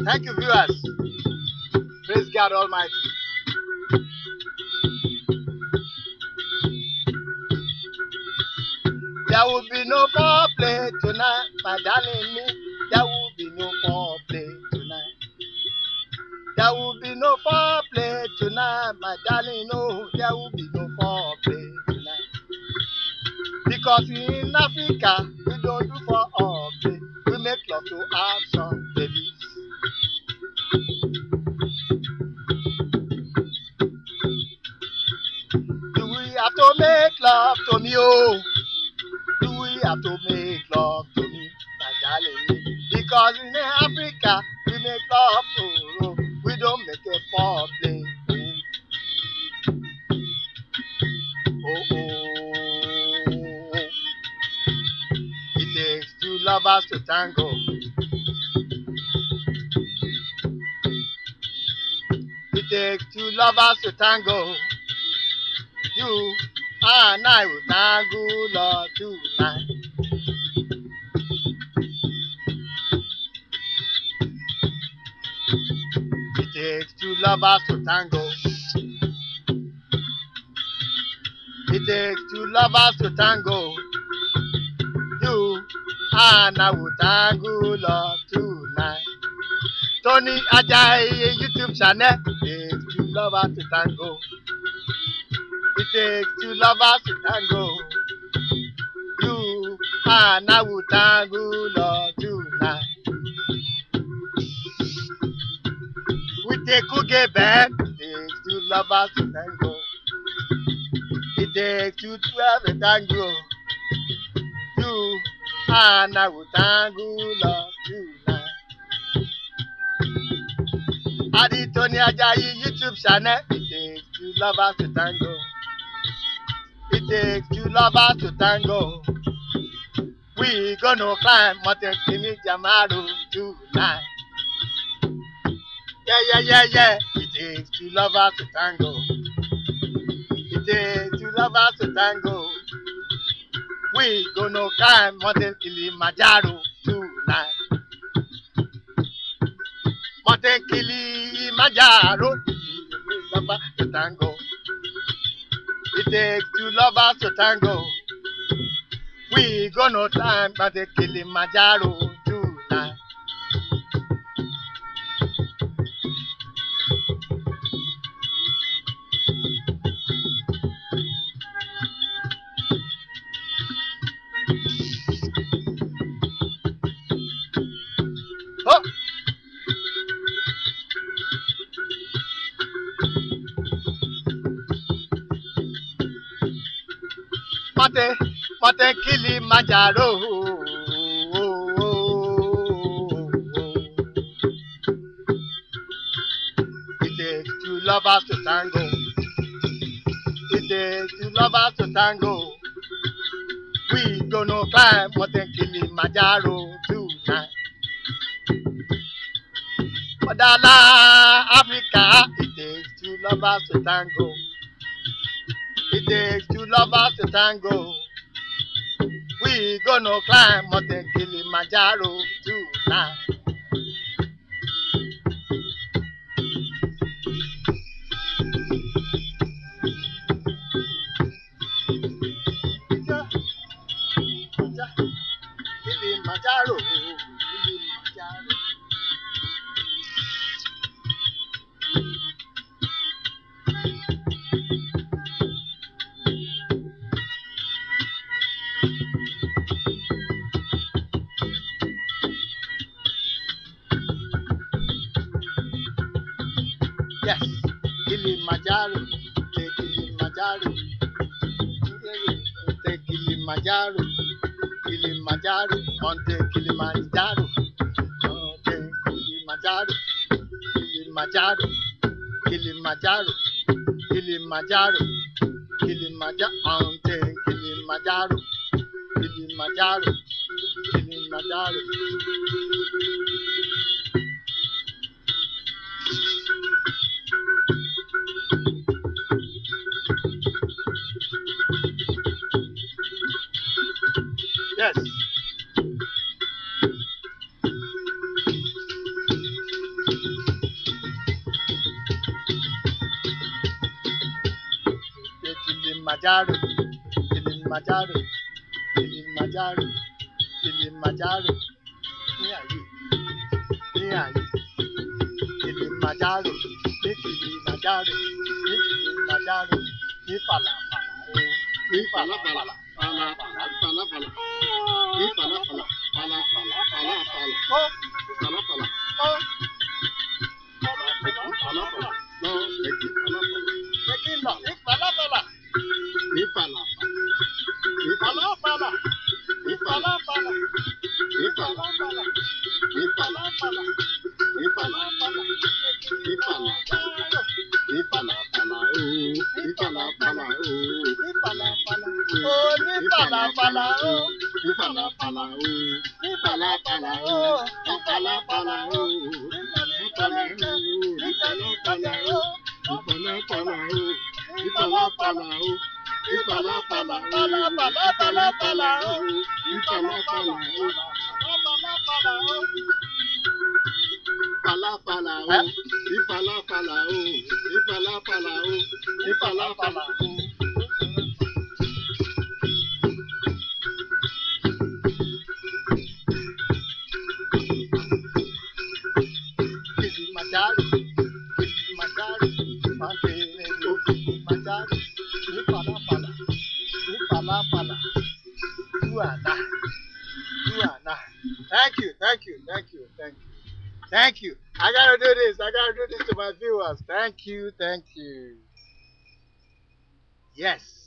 Thank you, viewers. Praise God Almighty. There will be no foreplay tonight, my darling me. There will be no foreplay tonight. There will be no foreplay tonight, my darling. No, there will be no foreplay tonight. Because in Africa, we don't do foreplay. We make love to have some babies. Do we have to make love to me? Oh, do we have to make love to me, my darling? Because in Africa, we make love to oh, we don't make it foreplay. Oh, oh, it takes two lovers to tango. It takes two lovers to tango. You and I will tango, Lord, tonight. It takes two lovers to tango. It takes two lovers to tango. You and I will tango, Lord, tonight. Tony Ajayi YouTube channel. It takes two lovers to tango. It takes two lovers to tango. You and I will tango, Lord, tonight. We take Kuge back. It takes two lovers to tango. It takes two to have a tango. You and I will tango, Lord, tonight. Adi Tony Ajayi YouTube channel. It takes two lovers to tango. It takes two lovers to tango. We gonna climb Mountain Kilimanjaro tonight. Yeah. It takes two lovers to tango. It takes two lovers to tango. We gonna climb Mountain Kilimanjaro tonight. Mountain Kilimanjaro. Two lovers to tango. It takes two lovers to tango. We gonna climb Mountain Kilimanjaro tonight. Oh, Mountain Kilimanjaro. It takes two lovers to tango. It takes two lovers to tango. We gonna climb Mountain Kilimanjaro tonight. Madala Africa. It takes two lovers to tango. It takes two lovers to tango. We gonna climb Mountain Kilimanjaro tonight. Kilimanjaro, Kilimanjaro. Yes, Kilimanjaro, take Kilimanjaro, take Kilimanjaro, Kilimanjaro, Monte Kilimanjaro, Monte Kilimanjaro, Kilimanjaro, Kilimanjaro, Kilimanjaro, Kilimanjaro, Monte Kilimanjaro, Kilimanjaro, Kilimanjaro. Yes. Kilimanjaro, Kilimanjaro, Kilimanjaro, Kilimanjaro. Ní àyè, ní àyè. Kilimanjaro, ní Kilimanjaro, ní Kilimanjaro, ní Falafala, ní Falafala, Falafala, Falafala. Ní falafala. Falafala. Falafala. oh, Falafala. oh, Falafala. No, Becky. Falafala. Tequila, ní Falafala, Ní falafala. Ní Falafala, Ní Falafala, Ní Falafala, Ní Falafala, Ní falafala. Ní falafala. Ní falafala. Ní falafala. ní Falafala, oh, ní Falafala, oh, Ní falafala. ní Falafala, oh, ní Falafala, oh, ní Falafala, ní Falafala, oh, ní Falafala, Falafala, Falafala, oh, ní Falafala, Falafala, oh. Falafala. Ní falafala. Ní falafala. Ní falafala. Kilimanjaro, Kilimanjaro, Kilimanjaro, Kilimanjaro, ní Falafala, ní Falafala, you and I, you and I. Thank you, thank you, thank you, thank you, thank you. I gotta do this to my viewers. Thank you, thank you. Yes.